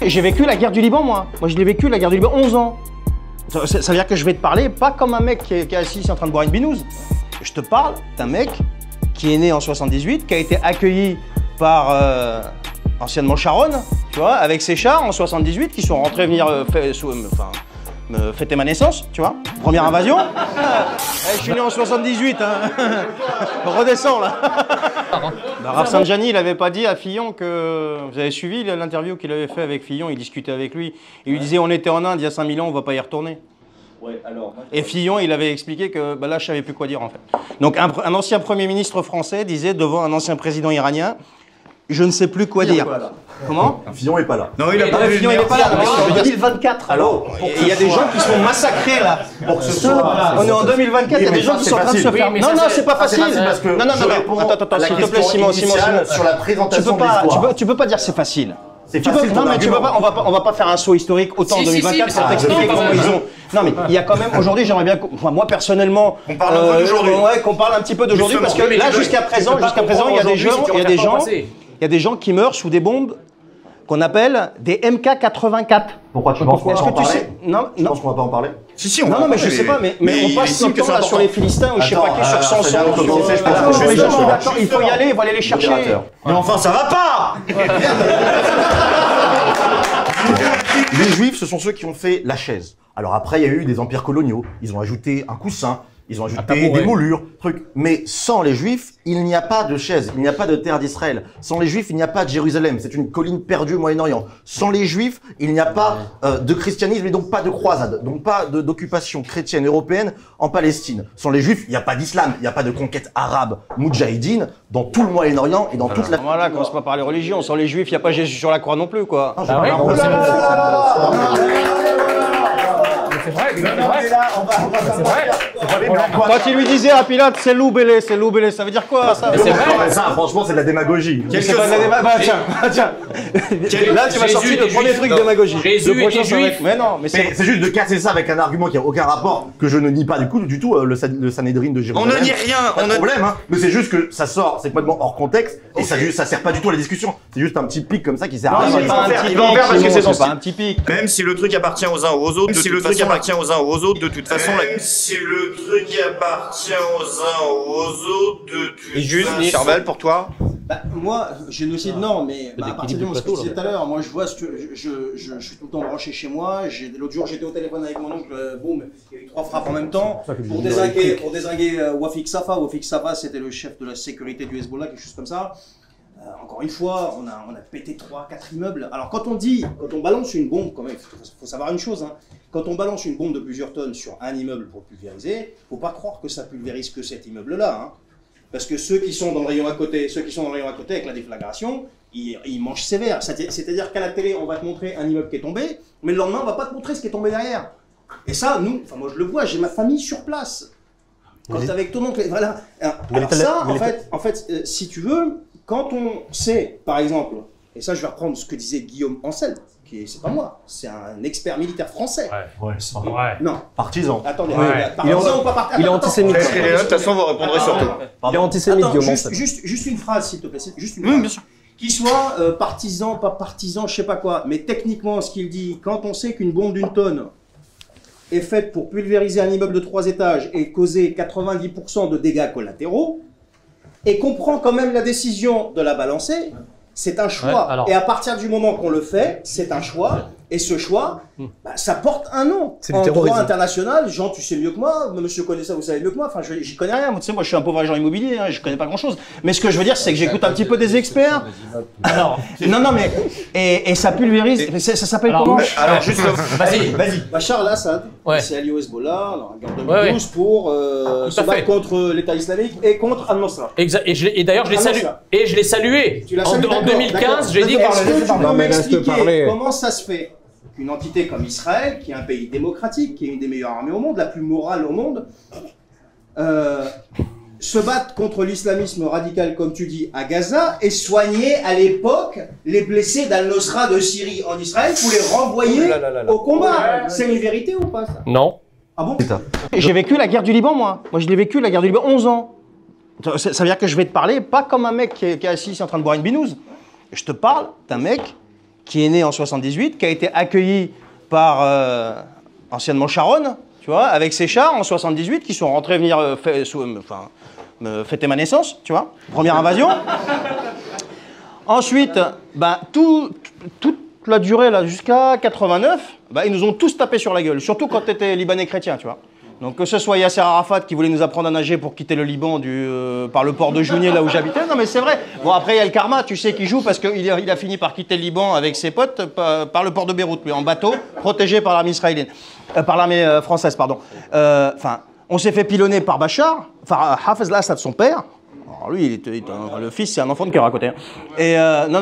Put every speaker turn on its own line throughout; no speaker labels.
J'ai vécu la guerre du Liban, moi. Moi, je l'ai vécu, la guerre du Liban, 11 ans. Ça veut dire que je vais te parler pas comme un mec qui est assis en train de boire une binouse. Je te parle d'un mec qui est né en 78, qui a été accueilli par anciennement Charonne, tu vois, avec ses chars en 78, qui sont rentrés venir me fêter ma naissance, tu vois. Première invasion. Je suis né en 78, hein. Redescends, là. Rafsanjani, il avait pas dit à Fillon que... Vous avez suivi l'interview qu'il avait fait avec Fillon, il discutait avec lui. Il lui disait, on était en Inde il y a 5000 ans, on va pas y retourner. Ouais, alors, et Fillon, il avait expliqué que là, je savais plus quoi dire, en fait. Donc, un ancien Premier ministre français disait devant un ancien président iranien, je ne sais plus quoi dire. Comment?
Fillon est pas là.
Non, Fillon il est pas là. En 2024. Alors, il y a des gens qui sont massacrés là. Pour que ce soit. On est en 2024. Il y a des gens qui sont en train de se faire. Non, non, c'est pas facile. Non, non, attends, s'il te plaît, Simon.
Sur la présentation de l'histoire.
Tu peux pas dire c'est facile.
Non
mais tu peux pas. On va pas faire un saut historique autant en 2024 pour t'expliquer comment ils ont. Non mais il y a quand même aujourd'hui, j'aimerais bien. Moi personnellement.
On parle un peu d'aujourd'hui.
Ouais, qu'on parle un petit peu d'aujourd'hui parce que là jusqu'à présent, il y a des gens qui meurent sous des bombes qu'on appelle des MK84.
Pourquoi tu penses qu'on va pas en parler?
Non,
je pense qu'on va pas en parler.
Si, on va. Non, mais je sais pas, mais on passe notre temps là sur les Philistins ou je sais pas qui, sur Samson. Il faut y aller, il faut aller les chercher.
Mais enfin, ça va pas. Les Juifs, ce sont ceux qui ont fait la chaise. Alors après, il y a eu des empires coloniaux. Ils ont ajouté un coussin. Ils ont ajouté des moulures, trucs. Mais sans les Juifs, il n'y a pas de chaise, il n'y a pas de terre d'Israël. Sans les Juifs, il n'y a pas de Jérusalem. C'est une colline perdue au Moyen-Orient. Sans les Juifs, il n'y a pas de christianisme et donc pas de croisade, donc pas d'occupation chrétienne européenne en Palestine. Sans les Juifs, il n'y a pas d'islam, il n'y a pas de conquête arabe, moudjahidine dans tout le Moyen-Orient et dans toute la...
Voilà, commence pas par les religions. Sans les Juifs, il n'y a pas Jésus sur la croix non plus, quoi.
C'est vrai, c'est vrai.
Quand il lui disait à Pilate, c'est loubélé, ça veut dire quoi ça?
C'est vrai.
Ça, franchement, c'est de la démagogie.
C'est pas de la démagogie. Tiens. Là, tu vas sortir le premier truc démagogie.
Jésus était juif.
Mais non, mais
c'est juste de casser ça avec un argument qui a aucun rapport, que je ne nie pas du tout, le Sanhédrin de Jérusalem.
On ne nie rien.
Pas de problème, hein. Mais c'est juste que ça sort, c'est complètement hors contexte, et ça sert pas du tout à la discussion. C'est juste un petit pic comme ça qui sert à rien.
Il va en faire parce que c'est pas un petit pic.
Même si le truc appartient aux uns ou aux autres, de toute façon, même si le truc appartient aux uns ou aux autres, de toute façon.
Et juste, Charval, pour toi?
Moi, génocide non, mais à partir du moment où je disais tout à l'heure, moi je vois ce que je suis tout le temps branché chez moi. L'autre jour j'étais au téléphone avec mon oncle, boum, il y a eu 3 frappes en même temps pour désinguer Wafik Safa. Wafik Safa, c'était le chef de la sécurité du Hezbollah, quelque chose comme ça. Encore une fois, on a pété 3-4 immeubles. Alors quand on balance une bombe, quand même, faut savoir une chose, hein. Quand on balance une bombe de plusieurs tonnes sur un immeuble pour pulvériser, faut pas croire que ça pulvérise que cet immeuble-là, hein. Parce que ceux qui sont dans le rayon à côté, avec la déflagration, ils mangent sévère. C'est-à-dire qu'à la télé, on va te montrer un immeuble qui est tombé, mais le lendemain, on va pas te montrer ce qui est tombé derrière. Et ça, moi je le vois, j'ai ma famille sur place. Quand t'es avec ton oncle, voilà. Alors ça, en fait, si tu veux, quand on sait, par exemple, et ça je vais reprendre ce que disait Guillaume Ancel, c'est pas moi, c'est un expert militaire français.
Ouais, c'est vrai.
Non.
Partisan.
Attendez,
Ouais.
partisan ou pas partisan?
Il est antisémite.
De toute façon, vous répondrez surtout.
Il est antisémite, Guillaume Ancel.
Juste une phrase, s'il te plaît. Juste une phrase.
Bien sûr.
Qu'il soit partisan, pas partisan, je sais pas quoi. Mais techniquement, ce qu'il dit, quand on sait qu'une bombe d'une tonne est faite pour pulvériser un immeuble de 3 étages et causer 90% de dégâts collatéraux, et qu'on prend quand même la décision de la balancer, c'est un choix.
Ouais, alors...
Et à partir du moment qu'on le fait, c'est un choix. Et ce choix, ça porte un nom. En droit international, Jean, tu sais mieux que moi, monsieur connaît ça, vous savez mieux que moi, enfin, j'y connais rien. Tu sais, moi, je suis un pauvre agent immobilier, hein, je connais pas grand-chose. Mais ce que je veux dire, c'est que j'écoute un petit peu des experts. Alors, non, mais, et ça pulvérise, ça s'appelle comment?
Alors, juste,
vas-y.
Bachar al-Assad, c'est allié au Hezbollah, en guerre 2012, pour se battre contre l'État islamique et contre Al-Nusra.
Exact. Et d'ailleurs, je l'ai salué.
Tu l'as salué.
En 2015, j'ai dit que...
Est-ce que tu peux m'expliquer comment ça se fait qu'une entité comme Israël, qui est un pays démocratique, qui est une des meilleures armées au monde, la plus morale au monde, se battent contre l'islamisme radical, comme tu dis, à Gaza, et soigner à l'époque les blessés d'Al-Nusra de Syrie en Israël pour les renvoyer au combat? C'est une vérité ou pas, ça?
Non.
Ah bon? J'ai vécu la guerre du Liban, moi. Moi, je l'ai vécu, la guerre du Liban, 11 ans. Ça veut dire que je vais te parler pas comme un mec qui est assis en train de boire une binouse. Je te parle d'un mec qui est né en 78, qui a été accueilli par anciennement Sharon, tu vois, avec ses chars en 78, qui sont rentrés venir fêter ma naissance, tu vois, première invasion. Ensuite, ben, toute la durée, là, jusqu'à 89, ben, ils nous ont tous tapé sur la gueule, surtout quand tu étais libanais chrétien, tu vois. Donc que ce soit Yasser Arafat qui voulait nous apprendre à nager pour quitter le Liban par le port de Jounier, là où j'habitais. Non mais c'est vrai. Bon après il y a le karma, tu sais, qui joue parce qu'il a fini par quitter le Liban avec ses potes par le port de Beyrouth, mais en bateau, protégé par l'armée israélienne, par l'armée française, pardon. Enfin, on s'est fait pilonner par Bachar, enfin Hafez al-Assad, son père. Alors lui, le fils, c'est un enfant de cœur à côté. Hein. Et non,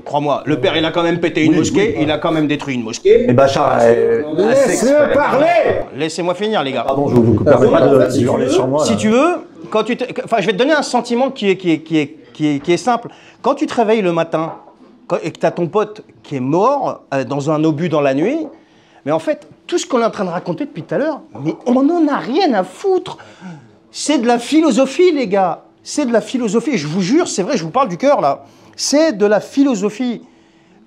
crois-moi, le père, il a quand même pété une mosquée, il a quand même détruit une mosquée.
Mais Bachar,
laissez-le parler.
Laissez-moi finir, les gars.
Pardon, je vous permets pas de hurler sur moi.
Si tu veux, enfin, je vais te donner un sentiment qui est simple. Quand tu te réveilles le matin et que tu as ton pote qui est mort dans un obus dans la nuit, mais en fait, tout ce qu'on est en train de raconter depuis tout à l'heure, mais on n'en a rien à foutre. C'est de la philosophie, les gars. C'est de la philosophie. Je vous jure, c'est vrai, je vous parle du cœur, là. C'est de la philosophie.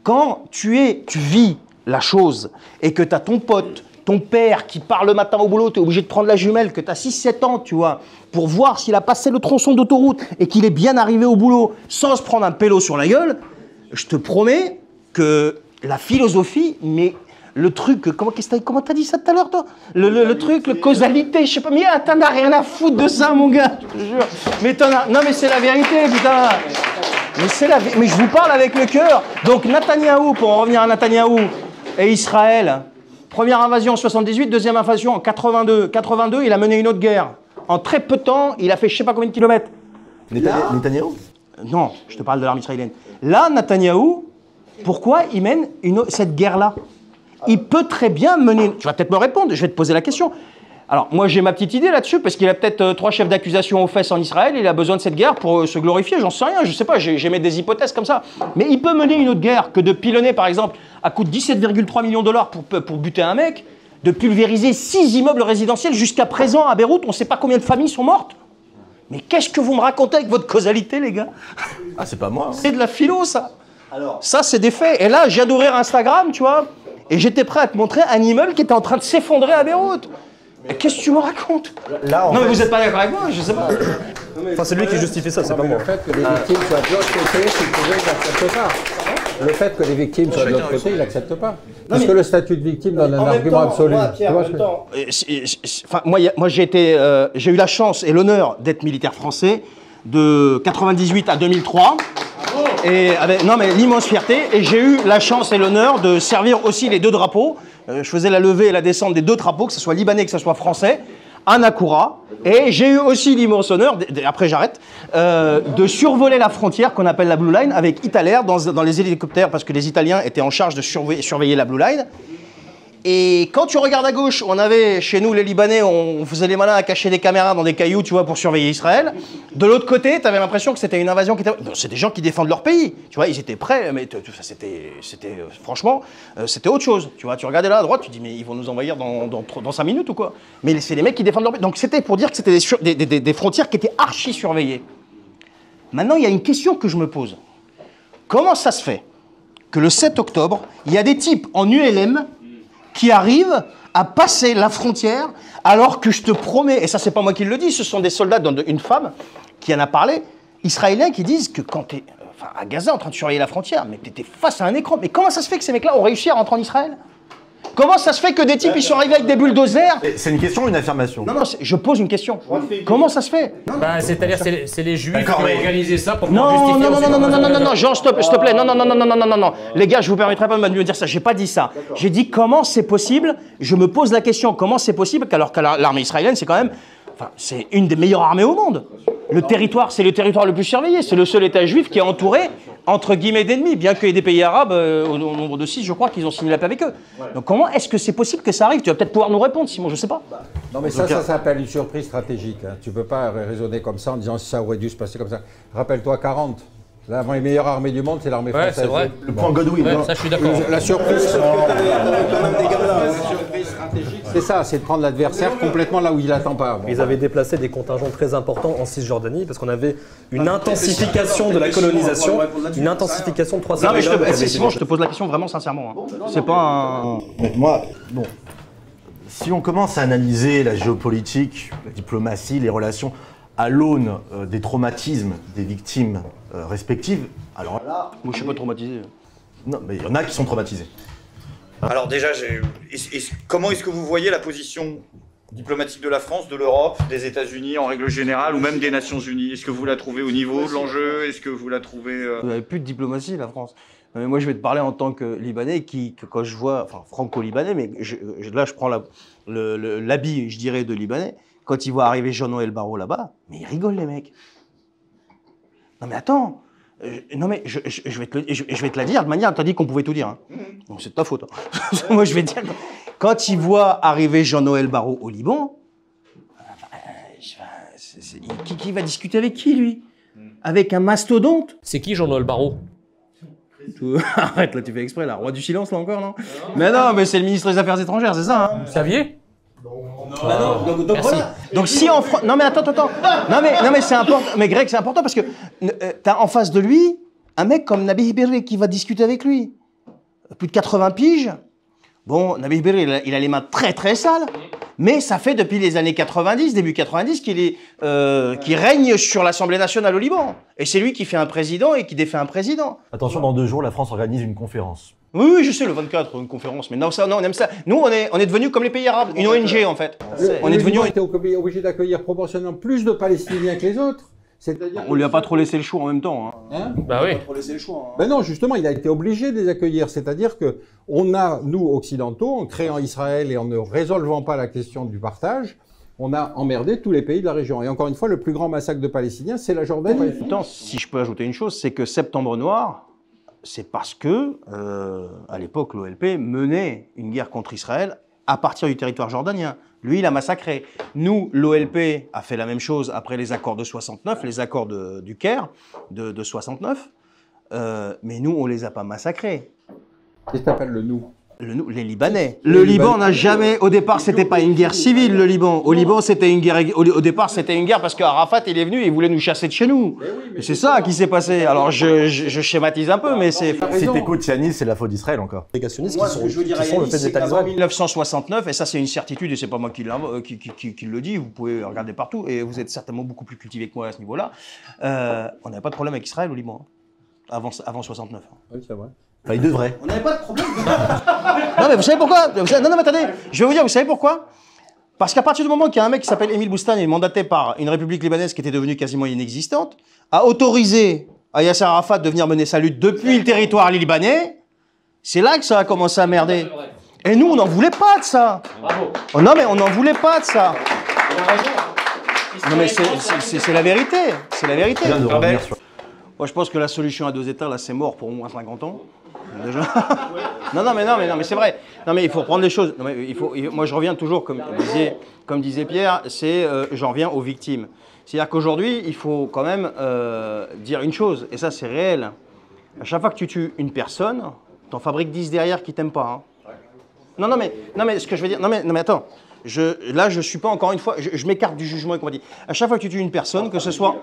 Quand tu vis la chose et que tu as ton pote, ton père qui part le matin au boulot, tu es obligé de prendre la jumelle, que tu as 6-7 ans, tu vois, pour voir s'il a passé le tronçon d'autoroute et qu'il est bien arrivé au boulot sans se prendre un pélo sur la gueule, je te promets que la philosophie, mais... Le truc, comment t'as dit ça tout à l'heure, toi? Le truc, le causalité, je sais pas, mais t'en as rien à foutre de ça, mon gars, je te jure. Mais non, mais c'est la vérité, putain. Mais je vous parle avec le cœur. Donc, Netanyahou, pour en revenir à Netanyahou et Israël, première invasion en 78, deuxième invasion en 82. 82, il a mené une autre guerre. En très peu de temps, il a fait je sais pas combien de kilomètres.
Netanyahou?
Non, je te parle de l'armée israélienne. Là, Netanyahou, pourquoi il mène cette guerre-là? Il peut très bien mener... Tu vas peut-être me répondre, je vais te poser la question. Alors, moi, j'ai ma petite idée là-dessus, parce qu'il a peut-être 3 chefs d'accusation aux fesses en Israël, et il a besoin de cette guerre pour se glorifier, j'en sais rien, je sais pas, j'émets des hypothèses comme ça. Mais il peut mener une autre guerre que de pilonner, par exemple, à coût de 17,3 millions de dollars pour buter un mec, de pulvériser 6 immeubles résidentiels jusqu'à présent à Beyrouth, on ne sait pas combien de familles sont mortes. Mais qu'est-ce que vous me racontez avec votre causalité, les gars?
Ah, c'est pas moi. Hein.
C'est de la philo, ça. Alors... Ça, c'est des faits. Et là, je viens d'ouvrir Instagram, tu vois. Et j'étais prêt à te montrer un immeuble qui était en train de s'effondrer à Beyrouth. Qu'est-ce que tu me racontes? Là, non, mais vous n'êtes pas d'accord avec moi, je sais pas.
Enfin, c'est lui qui justifie ça, c'est pas moi.
Le fait que les victimes soient de l'autre côté, s'il pouvait, il n'accepte pas. Le fait que les victimes soient de l'autre côté, il n'accepte pas. Parce que le statut de victime donne un argument absolu.
Moi, j'ai eu la chance et l'honneur d'être militaire français de 98 à 2003. Et non mais l'immense fierté, et j'ai eu la chance et l'honneur de servir aussi les 2 drapeaux. Je faisais la levée et la descente des 2 drapeaux, que ce soit libanais, que ce soit français, à Nakoura. Et j'ai eu aussi l'immense honneur, après j'arrête, de survoler la frontière qu'on appelle la Blue Line avec Italair dans les hélicoptères, parce que les Italiens étaient en charge de surveiller la Blue Line. Et quand tu regardes à gauche, on avait chez nous les Libanais, on faisait les malins à cacher des caméras dans des cailloux, tu vois, pour surveiller Israël. De l'autre côté, tu avais l'impression que c'était une invasion qui était... Bon, c'est des gens qui défendent leur pays, tu vois, ils étaient prêts, mais franchement, c'était autre chose. Tu vois, tu regardais là à droite, tu dis, mais ils vont nous envahir dans 5 minutes ou quoi? Mais c'est les mecs qui défendent leur pays. Donc c'était pour dire que c'était des frontières qui étaient archi surveillées. Maintenant, il y a une question que je me pose. Comment ça se fait que le 7 octobre, il y a des types en ULM qui arrivent à passer la frontière, alors que je te promets, et ça c'est pas moi qui le dis, ce sont des soldats, dont une femme qui en a parlé, israéliens, qui disent que quand tu es à Gaza en train de surveiller la frontière, mais tu étais face à un écran. Mais comment ça se fait que ces mecs-là ont réussi à rentrer en Israël? Comment ça se fait que des types ils sont arrivés avec des bulldozers?
C'est une question ou une affirmation?
Non, je pose une question. Comment ça se fait?
C'est-à-dire c'est les Juifs qui ont organisé ça pour justifier...
Non, Jean, s'il te plaît, non. Les gars, je vous permettrai pas de me dire ça, j'ai pas dit ça. J'ai dit comment c'est possible, je me pose la question, comment c'est possible qu'alors que l'armée israélienne, c'est quand même... Enfin, c'est une des meilleures armées au monde. Le territoire, c'est le territoire le plus surveillé. C'est le seul État juif qui est entouré, entre guillemets, d'ennemis, bien qu'il y ait des pays arabes, au nombre de 6, je crois, qu'ils ont signé la paix avec eux. Donc comment est-ce que c'est possible que ça arrive? Tu vas peut-être pouvoir nous répondre, Simon, je sais pas.
Non, mais ça s'appelle une surprise stratégique. Hein. Tu peux pas raisonner comme ça en disant si ça aurait dû se passer comme ça. Rappelle-toi 40. La meilleure armée du monde, c'est l'armée française.
C'est vrai.
Le point Godwin.
Ouais, ça, je suis d'accord.
La surprise, c'est ça, c'est de prendre l'adversaire complètement là où il n'attend pas. Bon,
ils avaient déplacé des contingents très importants en Cisjordanie parce qu'on avait une intensification de la colonisation, une intensification de 300
Non, mais Simon, je te pose la question vraiment sincèrement. Hein. C'est pas un...
Moi, bon, si on commence à analyser la géopolitique, la diplomatie, les relations à l'aune des traumatismes des victimes respectives, alors là...
Moi, je suis pas traumatisé.
Non, mais il y en a qui sont traumatisés.
Alors déjà, comment est-ce que vous voyez la position diplomatique de la France, de l'Europe, des États-Unis en règle générale, ou même des Nations Unies? Est-ce que vous la trouvez au niveau de l'enjeu? Est-ce que vous la trouvez...
Vous n'avez plus de diplomatie, la France. Mais moi, je vais te parler en tant que Libanais, quand je vois, enfin franco-libanais, mais là, je prends l'habit, je dirais, de Libanais. Quand ils voient arriver Jean-Noël Barrot là-bas, mais ils rigolent, les mecs. Non mais attends, non mais je vais te la dire de manière, t'as dit qu'on pouvait tout dire. Hein. Donc c'est de ta faute. Hein. Moi, je vais te dire, quand ils voient arriver Jean-Noël Barrot au Liban, qui va discuter avec qui, lui? Avec un mastodonte?
C'est qui Jean-Noël Barrot?
Arrête, là, tu fais exprès, là. Roi du silence, là, encore, non? Mais non, mais c'est le ministre des Affaires étrangères, c'est ça, hein?
Vous saviez?
Bah non, donc voilà. Donc si en France... Non mais attends. Non mais c'est important. Mais Greg, c'est important parce que t'as en face de lui un mec comme Nabih Berri qui va discuter avec lui. Plus de 80 piges. Bon, Nabih Berri, il a les mains très très sales. Mais ça fait depuis les années 90, début 90, qu'il règne sur l'Assemblée nationale au Liban. Et c'est lui qui fait un président et qui défait un président.
Attention, dans 2 jours, la France organise une conférence.
Oui, je sais, le 24, une conférence. Mais non, ça, non, on aime ça. Nous, on est devenus comme les pays arabes, une ONG en fait. On est devenus...
On était obligé d'accueillir proportionnellement plus de Palestiniens que les autres.
On lui a pas trop laissé le choix en même temps.
Hein
Bah oui.
Trop laissé le choix. Hein.
Ben non, justement, il a été obligé de les accueillir. C'est-à-dire que on a, nous, occidentaux, en créant Israël et en ne résolvant pas la question du partage, on a emmerdé tous les pays de la région. Et encore une fois, le plus grand massacre de Palestiniens, c'est la Jordanie.
Attends, si je peux ajouter une chose, c'est que Septembre Noir, c'est parce que, à l'époque, l'OLP menait une guerre contre Israël à partir du territoire jordanien. Lui, il a massacré. Nous, l'OLP a fait la même chose après les accords de 69, les accords du Caire de 69. Mais nous, on les a pas massacrés.
Qu'est-ce que t'appelles le nous?
Les Libanais. Le Liban n'a jamais, au départ, c'était pas une guerre civile, le Liban. Au Liban, c'était une guerre, au départ, c'était une guerre parce qu'Arafat, il est venu et il voulait nous chasser de chez nous. Et c'est ça qui s'est passé. Alors, je schématise un peu, mais c'est...
Si t'écoutes Tiani, c'est la faute d'Israël encore.
Négationnistes
Moi,
qui
ce
sont,
que je veux dire
qui sont le fait d'État d'Israël.
En 1969, et ça c'est une certitude, et c'est pas moi qui le dis, vous pouvez regarder partout, et vous êtes certainement beaucoup plus cultivé que moi à ce niveau-là, on n'avait pas de problème avec Israël au Liban, hein, avant 69.
Oui, c'est vrai.
Enfin, il devrait.
On n'avait pas de problème. Non mais vous savez pourquoi? Non mais attendez, je vais vous dire, vous savez pourquoi? Parce qu'à partir du moment qu'il y a un mec qui s'appelle Émile Boustane, mandaté par une république libanaise qui était devenue quasiment inexistante, a autorisé à Yasser Arafat de venir mener sa lutte depuis le territoire libanais, c'est là que ça a commencé à merder. Et nous, on n'en voulait pas de ça.
Bravo.
Oh non mais on n'en voulait pas de ça. Non mais c'est la vérité, c'est la vérité.
Bien de revenir sur...
Moi je pense que la solution à 2 États, là c'est mort pour au moins 50 ans. Déjà. non mais c'est vrai. Non mais il faut reprendre les choses. Non, mais moi je reviens toujours comme disait Pierre, j'en reviens aux victimes. C'est-à-dire qu'aujourd'hui il faut quand même dire une chose, et ça c'est réel. À chaque fois que tu tues une personne, t'en fabriques 10 derrière qui t'aiment pas. Hein. Non mais ce que je veux dire, non mais attends. Là, je suis pas encore une fois, je m'écarte du jugement et qu'on dit. À chaque fois que tu tues une personne, que ce soit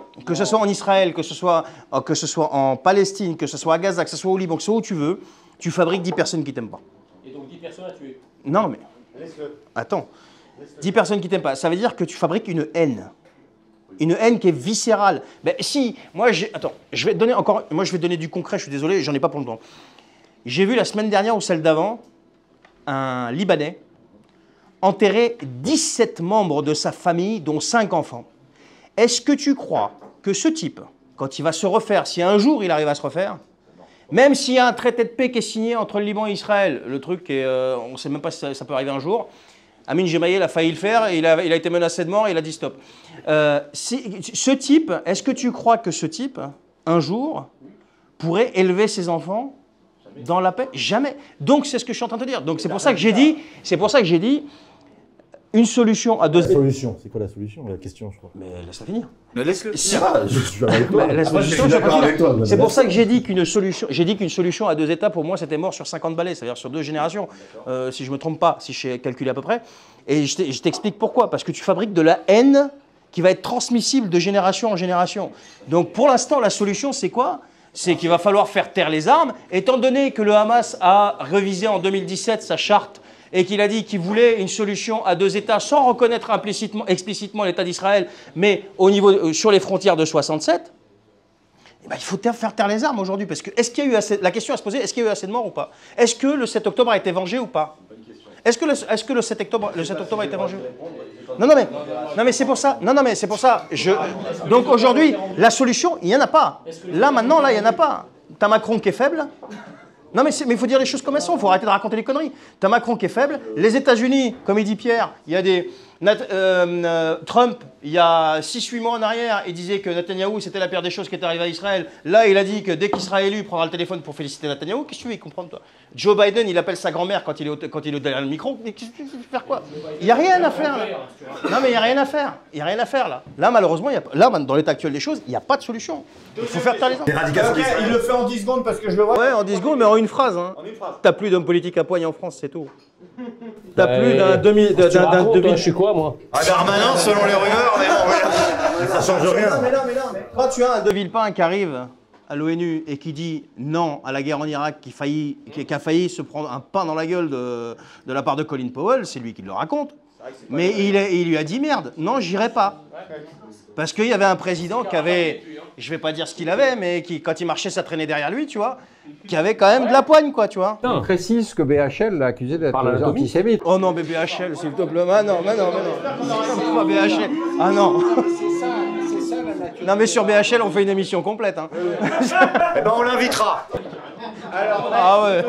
en Israël, que ce soit en Palestine, que ce soit à Gaza, que ce soit au Liban, que ce soit où tu veux, tu fabriques 10 personnes qui t'aiment pas.
Et donc 10 personnes à tuer.
Non mais, attends, 10 personnes qui t'aiment pas, ça veut dire que tu fabriques une haine. Une haine qui est viscérale. Ben si, moi je vais te donner encore, moi je vais te donner du concret, je suis désolé, j'en ai pas pour le temps. J'ai vu la semaine dernière ou celle d'avant, un Libanais enterrer 17 membres de sa famille, dont 5 enfants. Est-ce que tu crois que ce type, quand il va se refaire, si un jour il arrive à se refaire, même s'il y a un traité de paix qui est signé entre le Liban et Israël, le truc, on ne sait même pas si ça peut arriver un jour, Amin Gemayel a failli le faire, il a été menacé de mort et il a dit stop. Ce type, est-ce que tu crois que ce type, un jour, pourrait élever ses enfants dans la paix? Jamais. Donc c'est ce que je suis en train de te dire. Donc c'est pour ça que j'ai dit, une solution à deux...
La solution, c'est quoi la solution? La question, je crois.
Mais laisse-la finir.
Laisse-le.
Je suis avec toi.
C'est pour ça que j'ai dit qu'une solution à deux États, pour moi, c'était mort sur 50 balais, c'est-à-dire sur 2 générations, si je ne me trompe pas, si j'ai calculé à peu près. Et je t'explique pourquoi. Parce que tu fabriques de la haine qui va être transmissible de génération en génération. Donc pour l'instant, la solution, c'est quoi? C'est qu'il va falloir faire taire les armes. Étant donné que le Hamas a révisé en 2017 sa charte et qu'il a dit qu'il voulait une solution à 2 États sans reconnaître explicitement l'État d'Israël, mais au niveau, sur les frontières de 67, eh ben, il faut faire taire les armes aujourd'hui. Parce que la question à se poser, est-ce qu'il y a eu assez de morts ou pas? Est-ce que le 7 octobre a été vengé ou pas? Est-ce que le 7 octobre a été vengé? Non mais c'est pour ça. Donc aujourd'hui, la solution, il n'y en a pas. Là, maintenant, il n'y en a pas. T'as Macron qui est faible. Non mais il faut dire les choses comme elles sont, il faut arrêter de raconter des conneries. T'as Macron qui est faible. Les États-Unis, comme il dit Pierre, il y a des... Trump, il y a 6-8 mois en arrière, il disait que Netanyahou, c'était la pire des choses qui est arrivée à Israël. Là, il a dit que dès qu'il sera élu, il prendra le téléphone pour féliciter Netanyahou. Qu'est-ce que tu veux y comprendre, toi? Joe Biden, il appelle sa grand-mère quand il est derrière le micro. Mais qu'est-ce que tu veux faire quoi? Il n'y a rien à faire, là. Non, mais il n'y a rien à faire. Il n'y a rien à faire, là. Là, malheureusement, dans l'état actuel des choses, il n'y a pas de solution. Il faut faire taire les gens.
Il le fait en 10 secondes parce que je le vois.
Ouais, en 10 secondes, mais en une phrase. Hein. T'as plus d'hommes politiques à poigne en France, c'est tout. T'as plus d'un demi...
Je suis quoi, moi?
Darmanin, selon les rumeurs, mais bon,
Ça change rien.
Mais quand tu as un De Villepin qui arrive à l'ONU et qui dit non à la guerre en Irak, qui a failli se prendre un pain dans la gueule de la part de Colin Powell, c'est lui qui le raconte. Mais il lui a dit merde, non, j'irai pas. Parce qu'il y avait un président qui avait, je vais pas dire ce qu'il avait, mais qui, quand il marchait, ça traînait derrière lui, tu vois, qui avait quand même de la poigne, quoi, tu vois.
On précise que BHL l'a accusé d'être antisémite.
Oh non, mais BHL, s'il te plaît, mais non. Pas BHL. Ah non. Non, mais sur BHL, on fait une émission complète. Hein.
Eh ben, on l'invitera.
Ah ouais,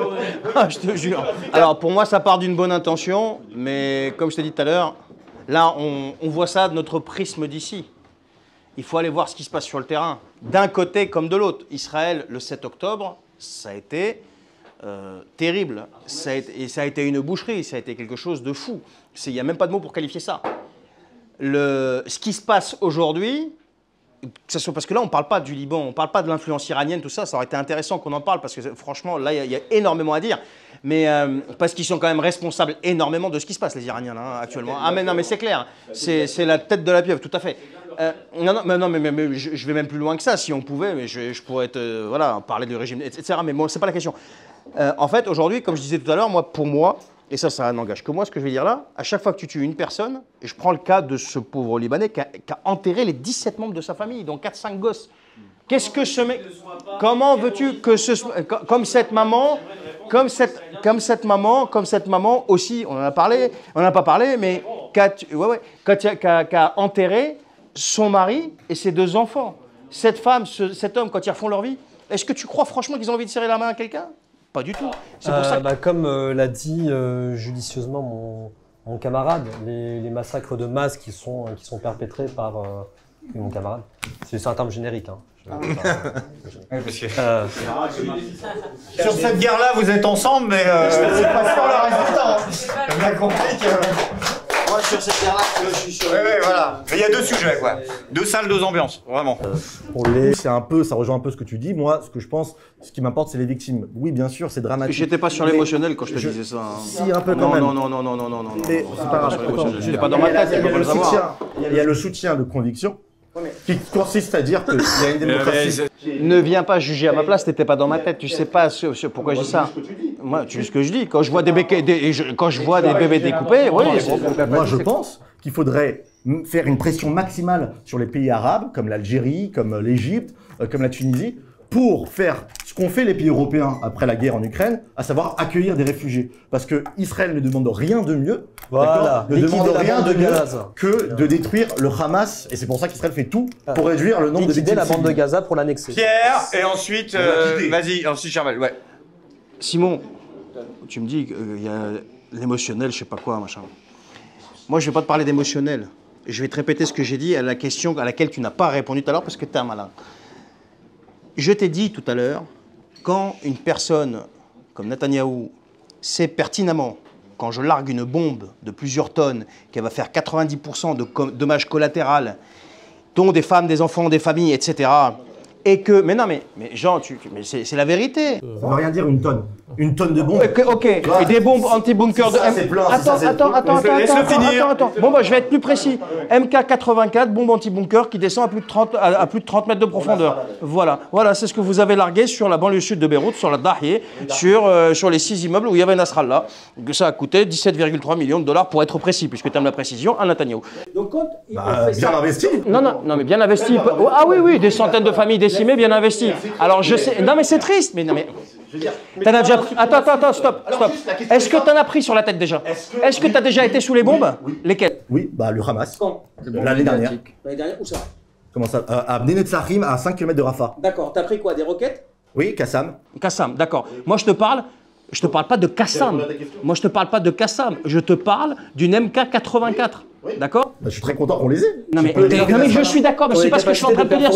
ah, je te jure. Alors pour moi, ça part d'une bonne intention, mais comme je t'ai dit tout à l'heure, là, on voit ça de notre prisme d'ici. Il faut aller voir ce qui se passe sur le terrain, d'un côté comme de l'autre. Israël, le 7 octobre, ça a été terrible. Ça a été une boucherie, ça a été quelque chose de fou. Il n'y a même pas de mots pour qualifier ça. Ce qui se passe aujourd'hui, parce que là, on ne parle pas du Liban, on ne parle pas de l'influence iranienne, tout ça, ça aurait été intéressant qu'on en parle, parce que franchement, là, il y a énormément à dire. Mais parce qu'ils sont quand même responsables énormément de ce qui se passe, les Iraniens, là, actuellement. Ah mais non, mais c'est clair, c'est la tête de la pieuvre, tout à fait. Mais je vais même plus loin que ça, si on pouvait, mais je pourrais voilà, parler du régime, etc. Mais bon, c'est pas la question. En fait, aujourd'hui, comme je disais tout à l'heure, pour moi, et ça n'engage que moi, ce que je vais dire là, à chaque fois que tu tues une personne, et je prends le cas de ce pauvre Libanais qui a enterré les 17 membres de sa famille, dont 4-5 gosses. Qu'est-ce que ce mec... Comment veux-tu que comme cette maman aussi, on en a parlé, on n'en a pas parlé, mais qui a enterré son mari et ses 2 enfants. Cette femme, cet homme, quand ils refont leur vie, est-ce que tu crois franchement qu'ils ont envie de serrer la main à quelqu'un? Pas du tout. C'est pour ça que...
Comme l'a dit judicieusement mon camarade, les massacres de masse qui sont perpétrés par mon camarade. C'est un terme générique. Hein.
Sur cette guerre-là, vous êtes ensemble, mais c'est pas sur le résultat. On a compris que...
Moi, sur cette guerre-là, je suis sur...
Oui, voilà. Mais il y a 2 sujets, quoi. 2 salles, 2 ambiances, vraiment.
Ça rejoint un peu ce que tu dis. Moi, ce que je pense, ce qui m'importe, c'est les victimes. Oui, bien sûr, c'est dramatique.
J'étais pas sur l'émotionnel quand je te disais ça. Hein.
Si, un peu quand même.
Non.
Mais c'est pas grave.
J'étais pas dans ma tête,
il y a le soutien de conviction qui consiste à dire qu'il y a une démocratie.
Ne viens pas juger à ma place, t'étais pas dans ma tête, tu sais pas pourquoi je dis ça. Moi, tu sais ce que je dis. Quand je vois des bébés découpés, oui.
Moi, je pense qu'il faudrait faire une pression maximale sur les pays arabes, comme l'Algérie, comme l'Égypte, comme la Tunisie, pour faire ce qu'ont fait les pays européens après la guerre en Ukraine, à savoir accueillir des réfugiés. Parce que Israël ne demande rien de mieux, ne demande rien de mieux que de détruire le Hamas, et c'est pour ça qu'Israël fait tout pour réduire le nombre de victimes.
La bande de Gaza pour l'annexer.
Pierre, et ensuite, vas-y, ensuite Charvel, ouais.
Simon, tu me dis qu'il y a l'émotionnel, je sais pas quoi, machin. Moi, je vais pas te parler d'émotionnel. Je vais te répéter ce que j'ai dit à la question à laquelle tu n'as pas répondu tout à l'heure parce que tu es un malin. Je t'ai dit tout à l'heure, quand une personne comme Netanyahou sait pertinemment quand je largue une bombe de plusieurs tonnes, qui va faire 90% de dommages collatéraux, dont des femmes, des enfants, des familles, etc., et que... Mais non, mais Jean, mais c'est la vérité.
Ça veut rien dire une tonne. Une tonne de bombes.
Ok. Et des bombes anti-bunker de... Attends. Bon, bah, je vais être plus précis. MK84, bombe anti-bunker qui descend à plus de 30 mètres de profondeur. Voilà, c'est ce que vous avez largué sur la banlieue sud de Beyrouth, sur la Dahieh, sur les 6 immeubles où il y avait Nasrallah. Ça a coûté 17,3 millions de dollars pour être précis, puisque tu aimes la précision, à Netanyahou. Donc quand il fait ça...
Bien investi.
Non, mais bien investi. Ah oui, des centaines de familles décimées, bien investies. Alors je sais... Non, mais c'est triste, mais... T'en as déjà pris... Attends, stop. Est-ce que t'en as pris sur la tête déjà? Est-ce que t'as déjà été sous les bombes? Lesquelles?
Oui, le Hamas.
Quand?
L'année dernière.
L'année dernière, où ça?
Comment ça? À Bnei Netzachim, à 5 km de Rafah.
D'accord, t'as pris quoi? Des roquettes?
Oui, Qassam.
Qassam, d'accord. Moi, je te parle pas de Qassam. Je te parle d'une MK84. D'accord?
Je suis très content qu'on les ait.
Non mais je suis d'accord, mais c'est pas ce que je suis en train de te dire.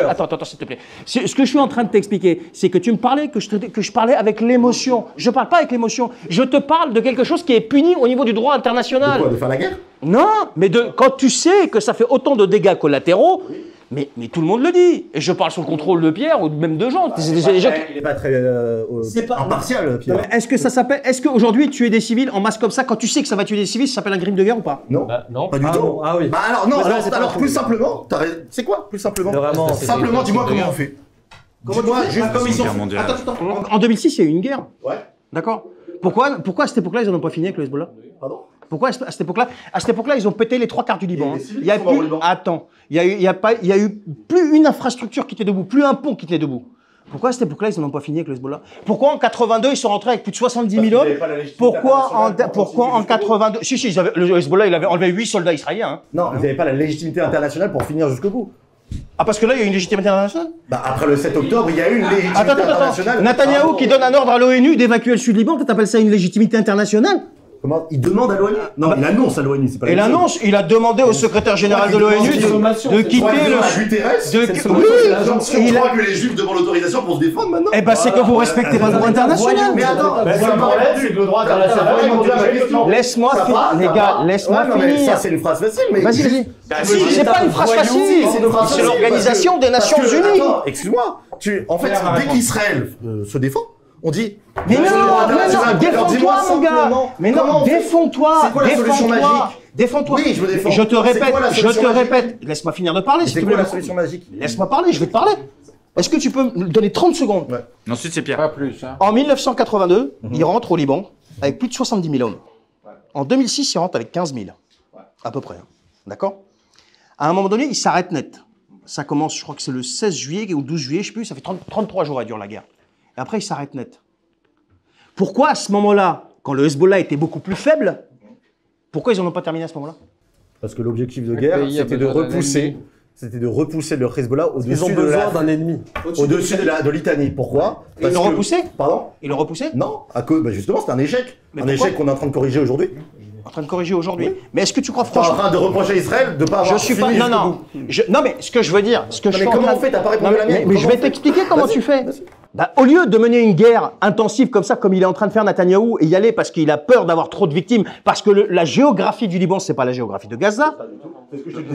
Attends, s'il te plaît. Ce que je suis en train de t'expliquer, c'est que tu me parlais, que je parlais avec l'émotion. Je parle pas avec l'émotion. Je te parle de quelque chose qui est puni au niveau du droit international.
De quoi? De faire la guerre?
Non, mais quand tu sais que ça fait autant de dégâts collatéraux, mais tout le monde le dit. Et je parle sous le contrôle de Pierre ou même de Jean.
Il n'est pas très impartial, Pierre.
Est-ce qu'aujourd'hui tuer des civils en masse comme ça, quand tu sais que ça va tuer des civils, ça s'appelle un crime de guerre ou pas?
Non,
non,
pas du tout.
Ah oui.
Alors plus simplement, c'est quoi plus simplement? Simplement, dis-moi comment on fait. Dis-moi juste comme ils sont. Attends.
En 2006, il y a eu une guerre.
Ouais.
D'accord. Pourquoi à cette époque-là, ils n'en ont pas fini avec le Hezbollah?
Pardon?
Pourquoi à cette époque-là, ils ont pété les 3 quarts du Liban. Il y a plus, attends, il y a eu plus une infrastructure qui était debout, plus un pont qui était debout. Pourquoi à cette époque-là, ils n'en ont pas fini avec le Hezbollah? Pourquoi en 82, ils sont rentrés avec plus de 70 000 hommes? Pourquoi en 82? Si, le Hezbollah, il avait enlevé 8 soldats israéliens. Hein.
Non, ils n'avaient pas la légitimité internationale pour finir jusqu'au bout.
Ah, parce que là, il y a une légitimité internationale?
Après le 7 octobre, il y a eu une légitimité internationale.
Netanyahou qui donne un ordre à l'ONU d'évacuer le Sud-Liban, t'appelles ça une légitimité internationale?
Comment? Il demande à l'ONU? Non, il annonce à l'ONU, c'est pas la même chose.
Il a demandé au secrétaire général de l'ONU de quitter le...
Oui, il croit que les Juifs demandent l'autorisation pour se défendre maintenant.
Eh ben, c'est que vous respectez pas le droit international.
Mais attends,
c'est le problème, c'est que le droit international,
laisse-moi finir, les gars, laisse-moi finir.
Ça, c'est une phrase facile, mais...
Vas-y. C'est pas une phrase facile, c'est l'Organisation des Nations Unies.
Excuse-moi, en fait, dès qu'Israël se défend, on dit...
Mais non, défends-toi, mon gars. Mais non, défends-toi.
C'est quoi la solution magique?
Défends-toi.
Oui, je me défends.
Je te répète. Laisse-moi finir de parler, s'il te plaît.
C'est quoi la solution magique?
Laisse-moi parler, je vais te parler. Est-ce que tu peux me donner 30 secondes?
Ouais. Ensuite, c'est Pierre.
Pas plus. Hein.
En 1982, il rentre au Liban avec plus de 70 000 hommes. En 2006, il rentre avec 15 000. À peu près. D'accord? À un moment donné, il s'arrête net. Ça commence, je crois que c'est le 16 juillet ou 12 juillet, je ne sais plus, ça fait 33 jours à durer la guerre. Et après, il s'arrête net. Pourquoi à ce moment-là, quand le Hezbollah était beaucoup plus faible, pourquoi ils n'en ont pas terminé à ce moment-là?
Parce que l'objectif de guerre, c'était de repousser le Hezbollah au-dessus
d'un ennemi.
Au-dessus de l'Italie. Pourquoi?
Ils l'ont repoussé?
Pardon?
Ils l'ont repoussé?
Non, justement, c'est un échec. Un échec qu'on est en train de corriger aujourd'hui.
En train de corriger aujourd'hui. Oui. Mais est-ce que tu crois
franchement... Tu es en train de reprocher à Israël de ne pas avoir fini
Non, mais ce que je veux dire...
Mais comment on fait? T'as pas répondu à la mienne.
Mais je vais t'expliquer comment tu fais. Bah, au lieu de mener une guerre intensive comme ça, comme il est en train de faire Netanyahou, et y aller parce qu'il a peur d'avoir trop de victimes, parce que la géographie du Liban, c'est pas la géographie de Gaza.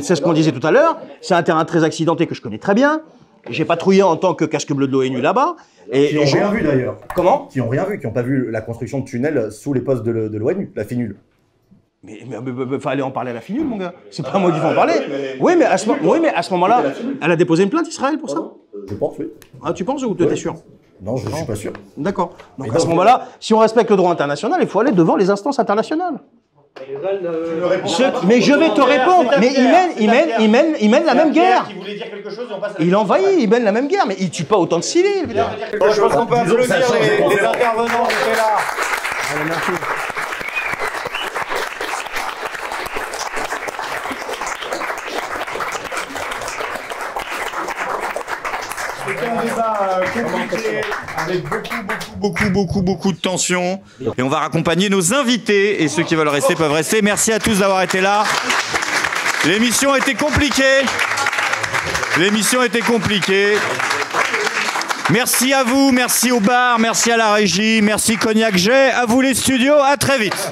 C'est ce qu'on disait tout à l'heure. C'est un terrain très accidenté que je connais très bien. J'ai patrouillé en tant que casque bleu de l'ONU là-bas.
Qui n'ont rien vu d'ailleurs.
Comment?
Qui n'ont rien vu, qui n'ont pas vu la construction de tunnels sous les postes de l'ONU, la FINUL.
Mais fallait en parler à la FINUL, mon gars. C'est pas moi qui vais en parler. Oui, mais à ce moment-là, elle a déposé une plainte, Israël, pour ça?
Je pense, oui.
Ah, tu penses ou t'es sûr?
Non, je ne suis pas sûr.
D'accord. Donc à ce moment-là, si on respecte le droit international, il faut aller devant les instances internationales. Mais je vais te répondre. Mais il mène la même guerre. Il envahit, il mène la même guerre, mais il tue pas autant de civils.
Je pense qu'on peut applaudir les intervenants qui étaient là.
Allez, merci.
C'était un débat compliqué, avec beaucoup de tension. Et on va raccompagner nos invités, et ceux qui veulent rester peuvent rester. Merci à tous d'avoir été là. L'émission était compliquée. Merci à vous, merci au bar, merci à la régie, merci Cognac Jet, à vous les studios, à très vite.